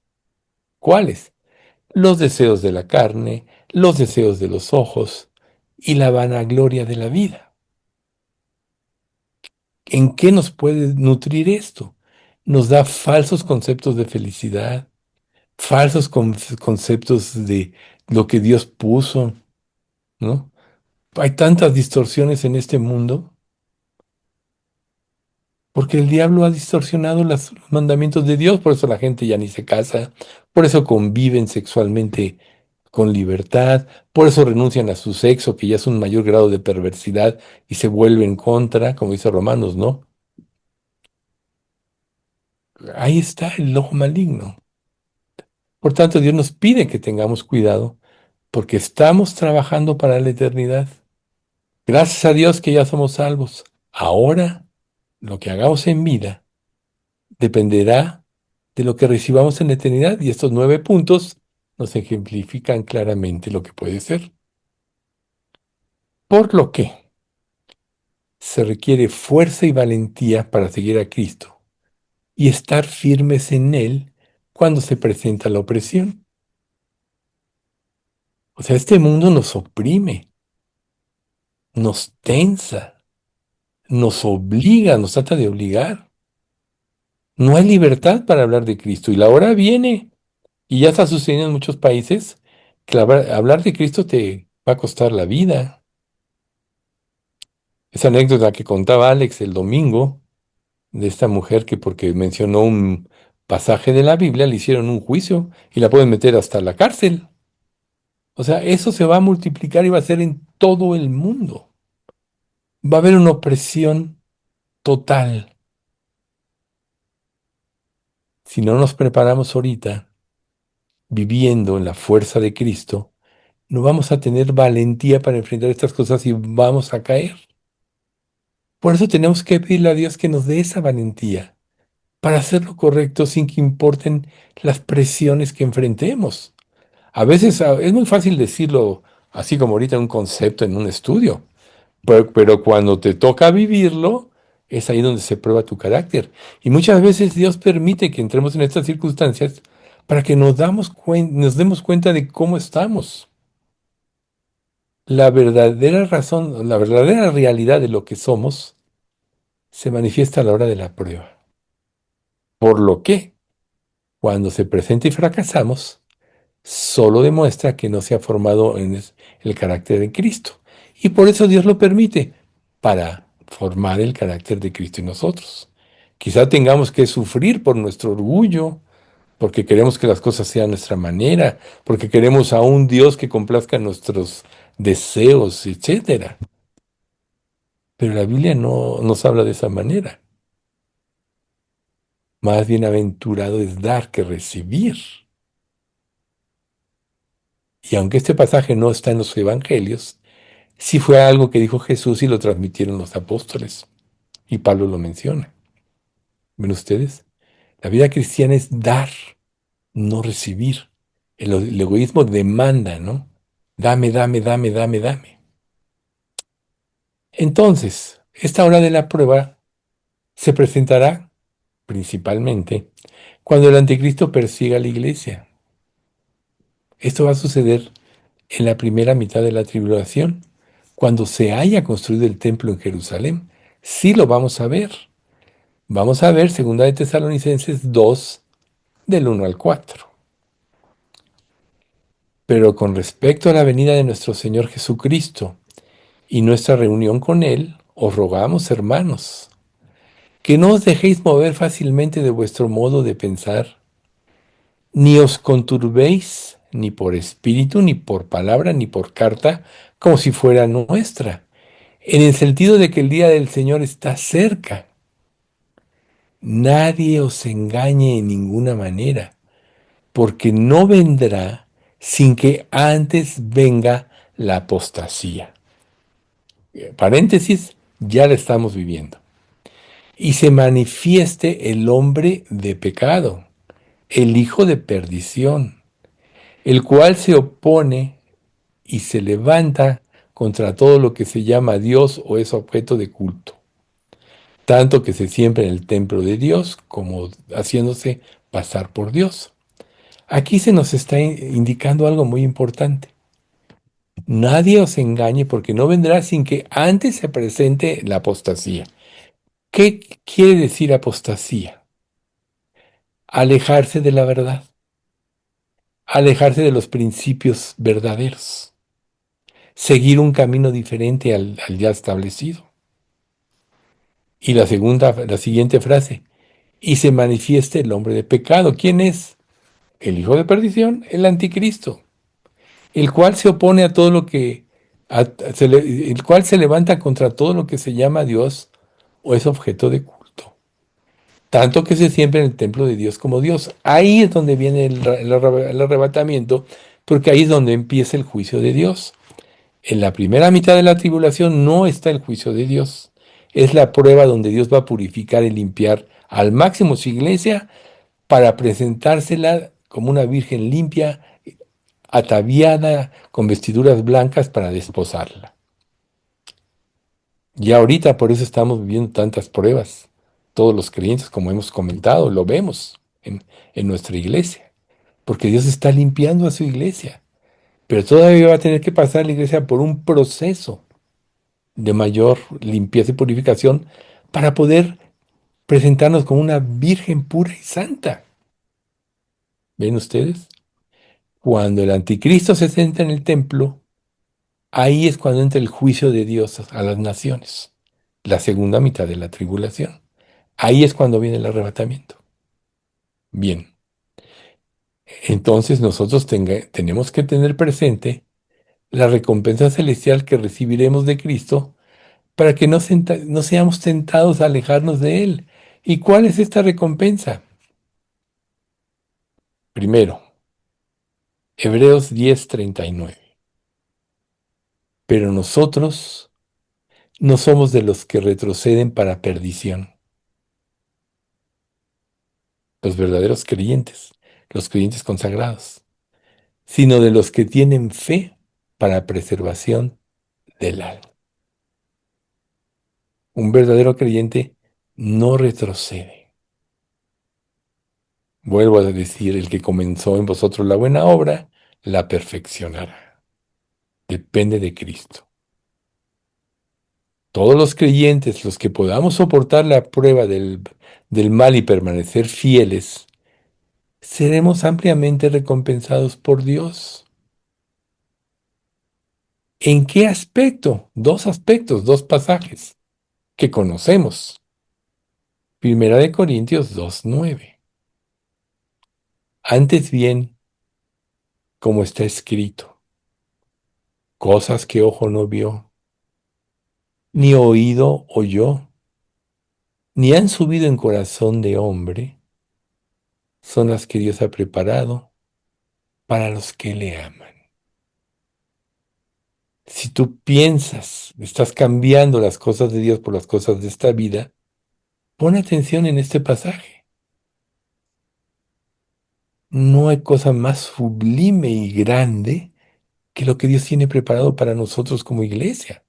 ¿Cuáles? Los deseos de la carne, los deseos de los ojos y la vanagloria de la vida. ¿En qué nos puede nutrir esto? Nos da falsos conceptos de felicidad, falsos conceptos de lo que Dios puso, ¿no? Hay tantas distorsiones en este mundo porque el diablo ha distorsionado los mandamientos de Dios, por eso la gente ya ni se casa, por eso conviven sexualmente con libertad, por eso renuncian a su sexo, que ya es un mayor grado de perversidad, y se vuelven contra, como dice Romanos, ¿no? Ahí está el ojo maligno. Por tanto, Dios nos pide que tengamos cuidado, porque estamos trabajando para la eternidad. Gracias a Dios que ya somos salvos. Ahora, lo que hagamos en vida dependerá de lo que recibamos en la eternidad, y estos 9 puntos nos ejemplifican claramente lo que puede ser. Por lo que se requiere fuerza y valentía para seguir a Cristo y estar firmes en Él cuando se presenta la opresión. O sea, este mundo nos oprime, nos tensa, nos obliga, nos trata de obligar. No hay libertad para hablar de Cristo y la hora viene, y ya está sucediendo en muchos países, que hablar de Cristo te va a costar la vida. Esa anécdota que contaba Alex el domingo, de esta mujer que porque mencionó un pasaje de la Biblia le hicieron un juicio y la pueden meter hasta la cárcel. O sea, eso se va a multiplicar y va a ser en todo el mundo. Va a haber una opresión total. Si no nos preparamos ahorita, viviendo en la fuerza de Cristo, no vamos a tener valentía para enfrentar estas cosas y vamos a caer. Por eso tenemos que pedirle a Dios que nos dé esa valentía para hacer lo correcto sin que importen las presiones que enfrentemos. A veces es muy fácil decirlo así como ahorita un concepto en un estudio, pero cuando te toca vivirlo, es ahí donde se prueba tu carácter. Y muchas veces Dios permite que entremos en estas circunstancias para que nos demos cuenta de cómo estamos. La verdadera razón, la verdadera realidad de lo que somos se manifiesta a la hora de la prueba. Por lo que, cuando se presenta y fracasamos, solo demuestra que no se ha formado en el carácter de Cristo. Y por eso Dios lo permite, para formar el carácter de Cristo en nosotros. Quizá tengamos que sufrir por nuestro orgullo, porque queremos que las cosas sean a nuestra manera, porque queremos a un Dios que complazca nuestros deseos, etcétera. Pero la Biblia no nos habla de esa manera. Más bienaventurado es dar que recibir. Y aunque este pasaje no está en los evangelios, sí fue algo que dijo Jesús y lo transmitieron los apóstoles. Y Pablo lo menciona. ¿Ven ustedes? La vida cristiana es dar, no recibir. El egoísmo demanda, ¿no? Dame, dame, dame, dame, dame. Entonces, esta hora de la prueba se presentará principalmente cuando el anticristo persiga a la iglesia. Esto va a suceder en la primera mitad de la tribulación, cuando se haya construido el templo en Jerusalén. Sí lo vamos a ver. Vamos a ver 2 de Tesalonicenses 2, del 1 al 4. Pero con respecto a la venida de nuestro Señor Jesucristo y nuestra reunión con Él, os rogamos, hermanos, que no os dejéis mover fácilmente de vuestro modo de pensar, ni os conturbéis ni por espíritu, ni por palabra, ni por carta, como si fuera nuestra, en el sentido de que el día del Señor está cerca. Nadie os engañe en ninguna manera, porque no vendrá sin que antes venga la apostasía. Paréntesis, ya la estamos viviendo. Y se manifieste el hombre de pecado, el hijo de perdición, el cual se opone y se levanta contra todo lo que se llama Dios o es objeto de culto, tanto que se siembra en el templo de Dios como haciéndose pasar por Dios. Aquí se nos está indicando algo muy importante. Nadie os engañe porque no vendrá sin que antes se presente la apostasía. ¿Qué quiere decir apostasía? Alejarse de la verdad, alejarse de los principios verdaderos, seguir un camino diferente al ya establecido. Y la siguiente frase, y se manifieste el hombre de pecado. ¿Quién es? El hijo de perdición, el anticristo, el cual se opone a todo lo que, el cual se levanta contra todo lo que se llama Dios o es objeto de culto. Tanto que se siembra en el templo de Dios como Dios. Ahí es donde viene el arrebatamiento, porque ahí es donde empieza el juicio de Dios. En la primera mitad de la tribulación no está el juicio de Dios. Es la prueba donde Dios va a purificar y limpiar al máximo su iglesia para presentársela como una virgen limpia, ataviada con vestiduras blancas para desposarla. Y ahorita por eso estamos viviendo tantas pruebas. Todos los creyentes, como hemos comentado, lo vemos en nuestra iglesia, porque Dios está limpiando a su iglesia. Pero todavía va a tener que pasar la iglesia por un proceso de mayor limpieza y purificación para poder presentarnos como una virgen pura y santa. ¿Ven ustedes? Cuando el anticristo se sienta en el templo, ahí es cuando entra el juicio de Dios a las naciones, la segunda mitad de la tribulación. Ahí es cuando viene el arrebatamiento. Bien, entonces nosotros tenemos que tener presente la recompensa celestial que recibiremos de Cristo para que no seamos tentados a alejarnos de Él. ¿Y cuál es esta recompensa? Primero, Hebreos 10:39. Pero nosotros no somos de los que retroceden para perdición, los verdaderos creyentes, los creyentes consagrados, sino de los que tienen fe para preservación del alma. Un verdadero creyente no retrocede. Vuelvo a decir, el que comenzó en vosotros la buena obra, la perfeccionará. depende de Cristo. Todos los creyentes, los que podamos soportar la prueba del mal y permanecer fieles, seremos ampliamente recompensados por Dios. ¿En qué aspecto? Dos aspectos, dos pasajes que conocemos. Primera de Corintios 2:9. Antes bien, como está escrito, cosas que ojo no vio, ni oído oyó, ni han subido en corazón de hombre, son las que Dios ha preparado para los que le aman. Si tú piensas, estás cambiando las cosas de Dios por las cosas de esta vida, pon atención en este pasaje. No hay cosa más sublime y grande que lo que Dios tiene preparado para nosotros como iglesia.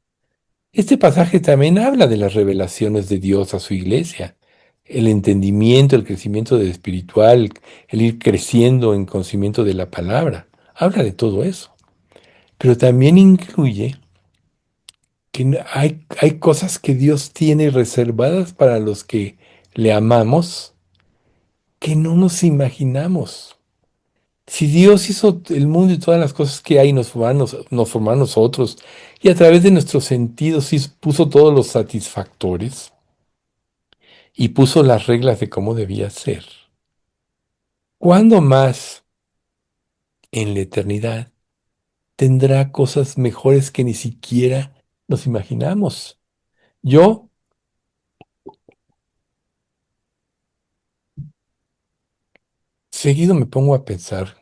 Este pasaje también habla de las revelaciones de Dios a su iglesia, el entendimiento, el crecimiento de espiritual, el ir creciendo en conocimiento de la palabra. Habla de todo eso. Pero también incluye que hay cosas que Dios tiene reservadas para los que le amamos que no nos imaginamos. Si Dios hizo el mundo y todas las cosas que hay, nos formó a nosotros, y a través de nuestros sentidos puso todos los satisfactores y puso las reglas de cómo debía ser, ¿cuándo más en la eternidad tendrá cosas mejores que ni siquiera nos imaginamos? Yo seguido me pongo a pensar,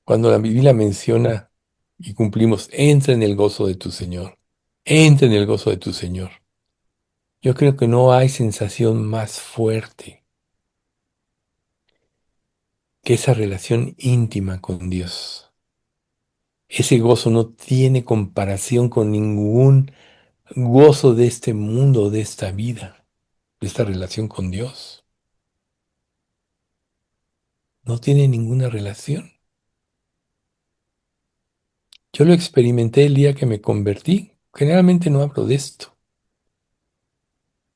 cuando la Biblia menciona y cumplimos, entra en el gozo de tu Señor, entra en el gozo de tu Señor. Yo creo que no hay sensación más fuerte que esa relación íntima con Dios. Ese gozo no tiene comparación con ningún gozo de este mundo, de esta vida, de esta relación con Dios. No tiene ninguna relación. Yo lo experimenté el día que me convertí. Generalmente no hablo de esto,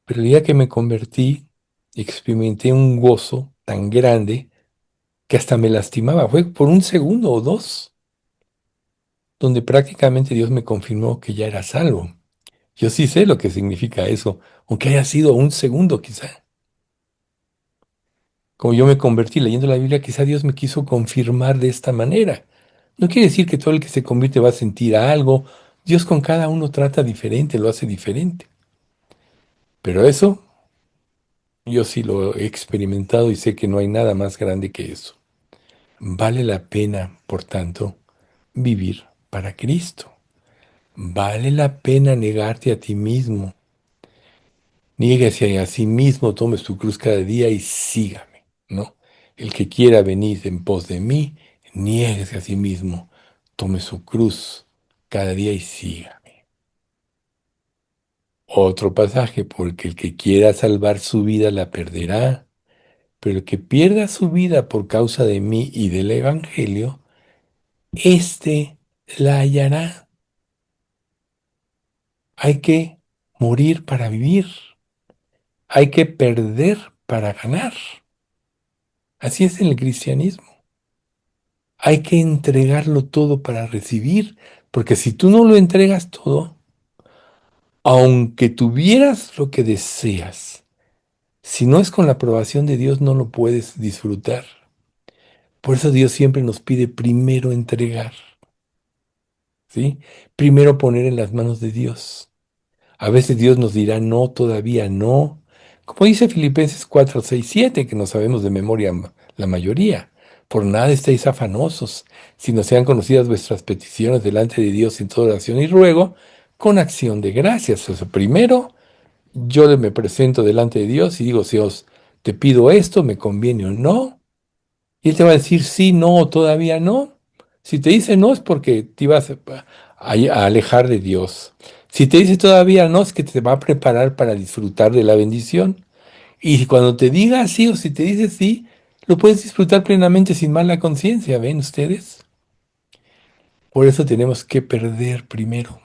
pero el día que me convertí, experimenté un gozo tan grande que hasta me lastimaba. Fue por un segundo o dos, donde prácticamente Dios me confirmó que ya era salvo. Yo sí sé lo que significa eso, aunque haya sido un segundo quizá. Como yo me convertí leyendo la Biblia, quizá Dios me quiso confirmar de esta manera. No quiere decir que todo el que se convierte va a sentir algo. Dios con cada uno trata diferente, lo hace diferente. Pero eso, yo sí lo he experimentado y sé que no hay nada más grande que eso. Vale la pena, por tanto, vivir para Cristo. Vale la pena negarte a ti mismo. Niéguese a sí mismo, tome su cruz cada día y sígame, ¿no? El que quiera venir en pos de mí, niéguese a sí mismo, tome su cruz cada día y sígame. Otro pasaje, porque el que quiera salvar su vida la perderá, pero el que pierda su vida por causa de mí y del Evangelio, éste la hallará. Hay que morir para vivir, hay que perder para ganar. Así es en el cristianismo. Hay que entregarlo todo para recibir, porque si tú no lo entregas todo, aunque tuvieras lo que deseas, si no es con la aprobación de Dios, no lo puedes disfrutar. Por eso Dios siempre nos pide primero entregar, ¿sí? Primero poner en las manos de Dios. A veces Dios nos dirá, no, todavía no. Como dice Filipenses 4, 6, 7, que no sabemos de memoria la mayoría. Por nada estéis afanosos, sino sean conocidas vuestras peticiones delante de Dios en toda oración y ruego, con acción de gracias. O sea, primero, yo me presento delante de Dios y digo, Dios, te pido esto, ¿me conviene o no? Y Él te va a decir, sí, no, todavía no. Si te dice no es porque te ibas a alejar de Dios. Si te dice todavía no, es que te va a preparar para disfrutar de la bendición. Y cuando te diga sí o si te dice sí, lo puedes disfrutar plenamente sin mala conciencia, ¿ven ustedes? Por eso tenemos que perder primero,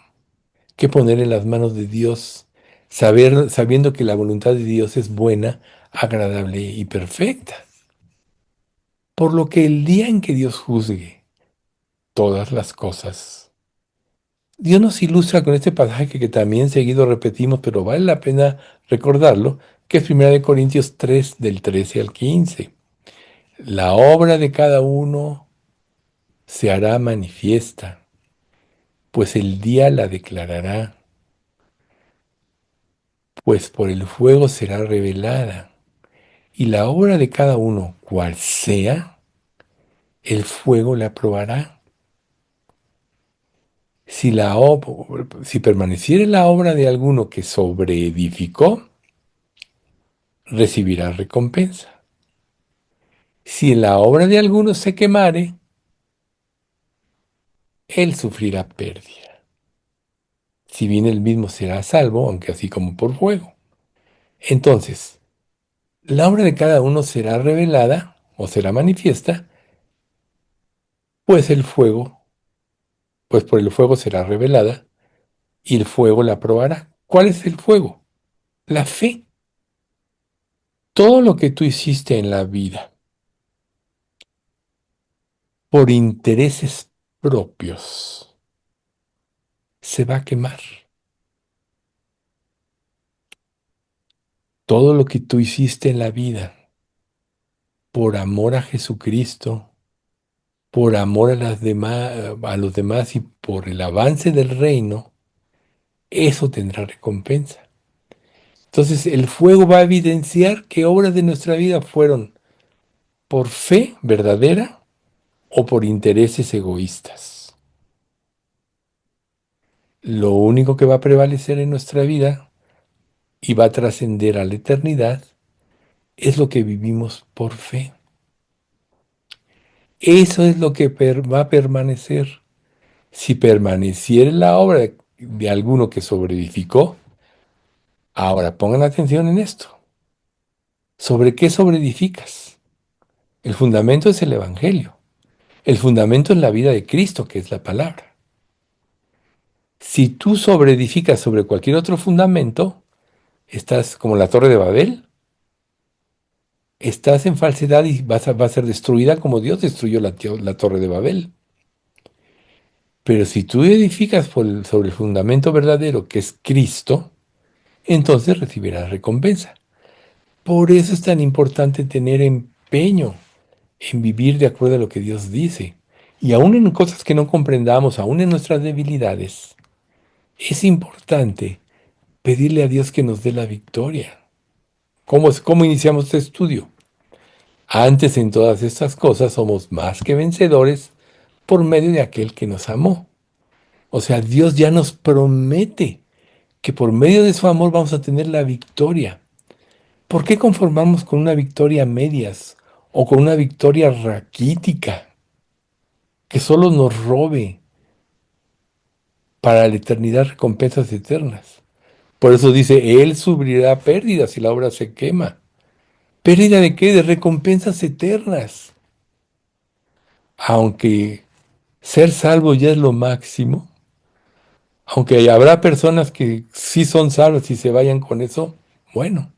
que poner en las manos de Dios, sabiendo que la voluntad de Dios es buena, agradable y perfecta. Por lo que el día en que Dios juzgue todas las cosas, Dios nos ilustra con este pasaje que también seguido repetimos, pero vale la pena recordarlo, que es 1 Corintios 3, del 13 al 15. La obra de cada uno se hará manifiesta, pues el día la declarará, pues por el fuego será revelada, y la obra de cada uno, cual sea, el fuego la probará. Si permaneciere la obra de alguno que sobreedificó, recibirá recompensa. Si la obra de alguno se quemare, él sufrirá pérdida. Si bien él mismo será salvo, aunque así como por fuego. Entonces, la obra de cada uno será revelada o será manifiesta, pues el fuego, pues por el fuego será revelada y el fuego la probará. ¿Cuál es el fuego? La fe. Todo lo que tú hiciste en la vida por intereses propios se va a quemar. Todo lo que tú hiciste en la vida por amor a Jesucristo, por amor a a los demás y por el avance del reino, eso tendrá recompensa. Entonces el fuego va a evidenciar qué obras de nuestra vida fueron por fe verdadera o por intereses egoístas. Lo único que va a prevalecer en nuestra vida y va a trascender a la eternidad es lo que vivimos por fe. Eso es lo que va a permanecer. Si permaneciera la obra de alguno que sobreedificó, ahora pongan atención en esto. ¿Sobre qué sobreedificas? El fundamento es el Evangelio. El fundamento es la vida de Cristo, que es la palabra. Si tú sobreedificas sobre cualquier otro fundamento, estás como la Torre de Babel, estás en falsedad y va a ser destruida como Dios destruyó la Torre de Babel. Pero si tú edificas sobre el fundamento verdadero, que es Cristo, entonces recibirás recompensa. Por eso es tan importante tener empeño en vivir de acuerdo a lo que Dios dice. Y aún en cosas que no comprendamos, aún en nuestras debilidades, es importante pedirle a Dios que nos dé la victoria. ¿Cómo iniciamos este estudio? Antes en todas estas cosas somos más que vencedores por medio de aquel que nos amó. O sea, Dios ya nos promete que por medio de su amor vamos a tener la victoria. ¿Por qué conformarnos con una victoria a medias o con una victoria raquítica que solo nos robe para la eternidad recompensas eternas? Por eso dice, Él sufrirá pérdidas si la obra se quema. ¿Pérdida de qué? De recompensas eternas. Aunque ser salvo ya es lo máximo, aunque habrá personas que sí son salvas y se vayan con eso, bueno,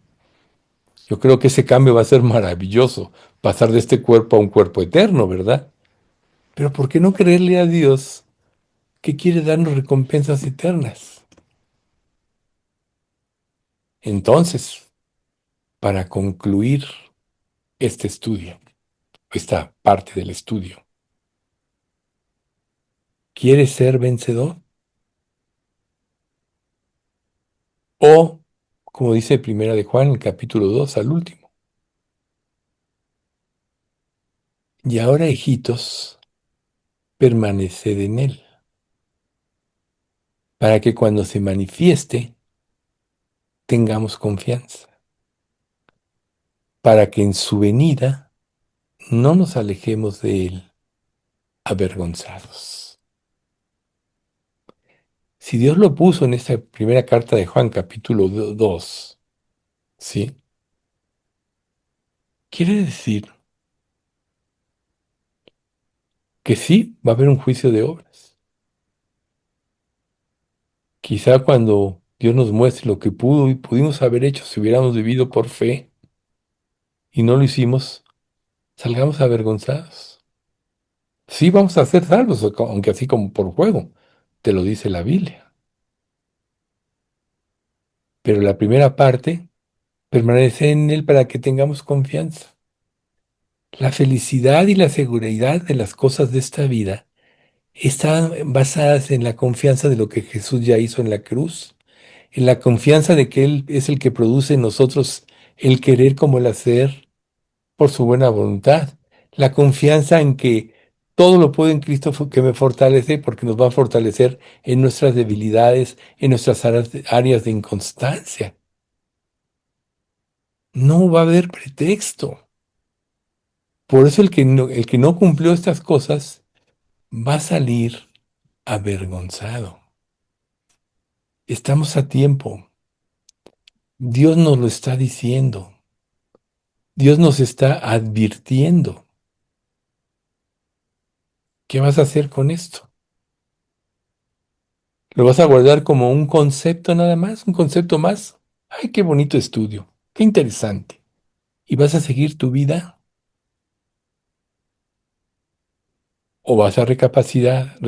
yo creo que ese cambio va a ser maravilloso, pasar de este cuerpo a un cuerpo eterno, ¿verdad? Pero ¿por qué no creerle a Dios que quiere darnos recompensas eternas? Entonces, para concluir este estudio, esta parte del estudio, ¿quieres ser vencedor? O, como dice Primera de Juan, el capítulo 2 al último. Y ahora, hijitos, permaneced en Él, para que cuando se manifieste tengamos confianza, para que en su venida no nos alejemos de Él avergonzados. Si Dios lo puso en esta primera carta de Juan, capítulo 2, ¿sí? Quiere decir que sí, va a haber un juicio de obras. Quizá cuando Dios nos muestre lo que pudo y pudimos haber hecho si hubiéramos vivido por fe y no lo hicimos, salgamos avergonzados. Sí vamos a ser salvos, aunque así como por juego, te lo dice la Biblia. Pero la primera parte, permanece en Él para que tengamos confianza. La felicidad y la seguridad de las cosas de esta vida están basadas en la confianza de lo que Jesús ya hizo en la cruz, en la confianza de que Él es el que produce en nosotros el querer como el hacer por su buena voluntad, la confianza en que todo lo puedo en Cristo que me fortalece, porque nos va a fortalecer en nuestras debilidades, en nuestras áreas de inconstancia. No va a haber pretexto. Por eso el que no cumplió estas cosas va a salir avergonzado. Estamos a tiempo. Dios nos lo está diciendo. Dios nos está advirtiendo. ¿Qué vas a hacer con esto? ¿Lo vas a guardar como un concepto nada más? ¿Un concepto más? ¡Ay, qué bonito estudio! ¡Qué interesante! ¿Y vas a seguir tu vida? ¿O vas a recapacitar,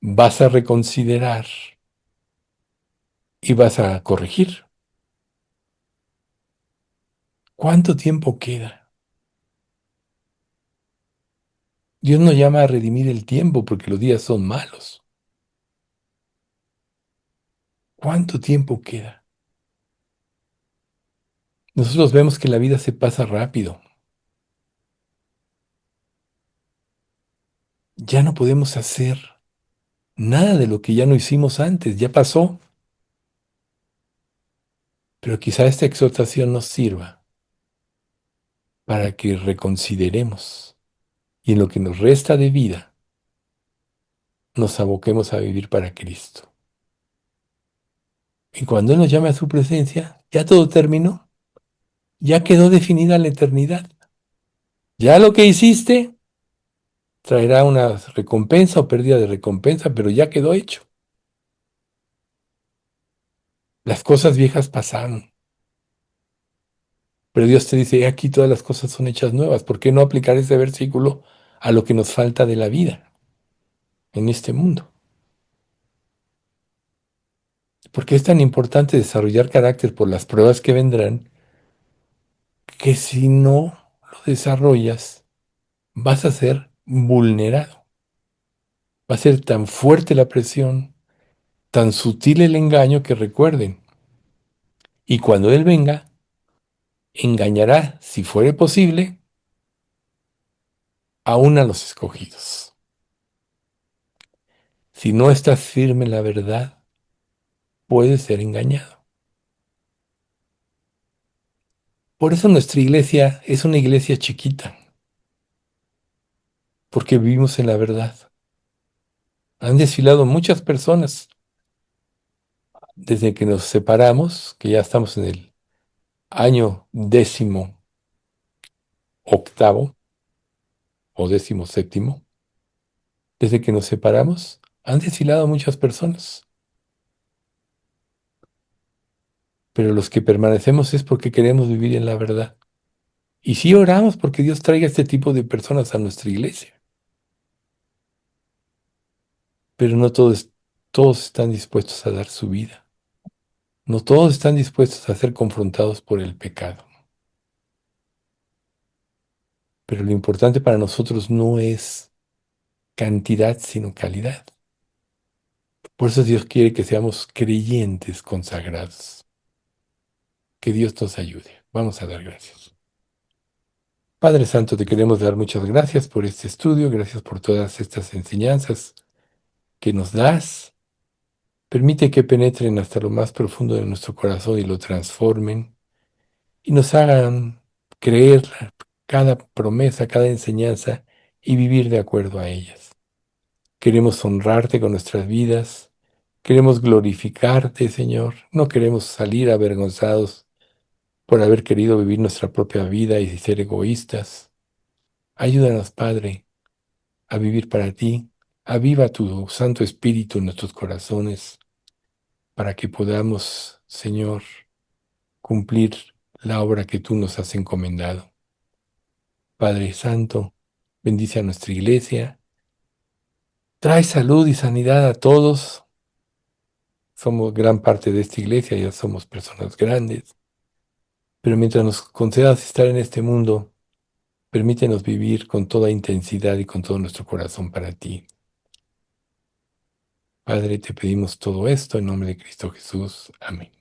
vas a reconsiderar y vas a corregir? ¿Cuánto tiempo queda? Dios nos llama a redimir el tiempo porque los días son malos. ¿Cuánto tiempo queda? Nosotros vemos que la vida se pasa rápido. Ya no podemos hacer nada de lo que ya no hicimos antes, ya pasó. Pero quizá esta exhortación nos sirva para que reconsideremos y en lo que nos resta de vida nos aboquemos a vivir para Cristo. Y cuando Él nos llame a su presencia, ya todo terminó, ya quedó definida la eternidad. Ya lo que hiciste traerá una recompensa o pérdida de recompensa, pero ya quedó hecho. Las cosas viejas pasaron, pero Dios te dice, "He aquí todas las cosas son hechas nuevas". ¿Por qué no aplicar ese versículo a lo que nos falta de la vida en este mundo? Porque es tan importante desarrollar carácter por las pruebas que vendrán, que si no lo desarrollas, vas a ser vulnerado. Va a ser tan fuerte la presión, tan sutil el engaño que recuerden. Y cuando Él venga, engañará, si fuere posible, aún a los escogidos. Si no estás firme en la verdad, puedes ser engañado. Por eso nuestra iglesia es una iglesia chiquita, porque vivimos en la verdad. Han desfilado muchas personas desde que nos separamos, que ya estamos en el año 18º o 17º, desde que nos separamos, han desfilado muchas personas. Pero los que permanecemos es porque queremos vivir en la verdad. Y sí oramos porque Dios traiga este tipo de personas a nuestra iglesia. Pero no todos están dispuestos a dar su vida. No todos están dispuestos a ser confrontados por el pecado. Pero lo importante para nosotros no es cantidad, sino calidad. Por eso Dios quiere que seamos creyentes consagrados. Que Dios nos ayude. Vamos a dar gracias. Padre Santo, te queremos dar muchas gracias por este estudio, gracias por todas estas enseñanzas que nos das. Permite que penetren hasta lo más profundo de nuestro corazón y lo transformen y nos hagan creer cada promesa, cada enseñanza y vivir de acuerdo a ellas. Queremos honrarte con nuestras vidas, queremos glorificarte, Señor, no queremos salir avergonzados por haber querido vivir nuestra propia vida y ser egoístas. Ayúdanos, Padre, a vivir para ti, Aviva tu Santo Espíritu en nuestros corazones para que podamos, Señor, cumplir la obra que tú nos has encomendado. Padre Santo, bendice a nuestra iglesia, trae salud y sanidad a todos. Somos gran parte de esta iglesia, ya somos personas grandes, pero mientras nos concedas estar en este mundo, permítenos vivir con toda intensidad y con todo nuestro corazón para ti. Padre, te pedimos todo esto en nombre de Cristo Jesús. Amén.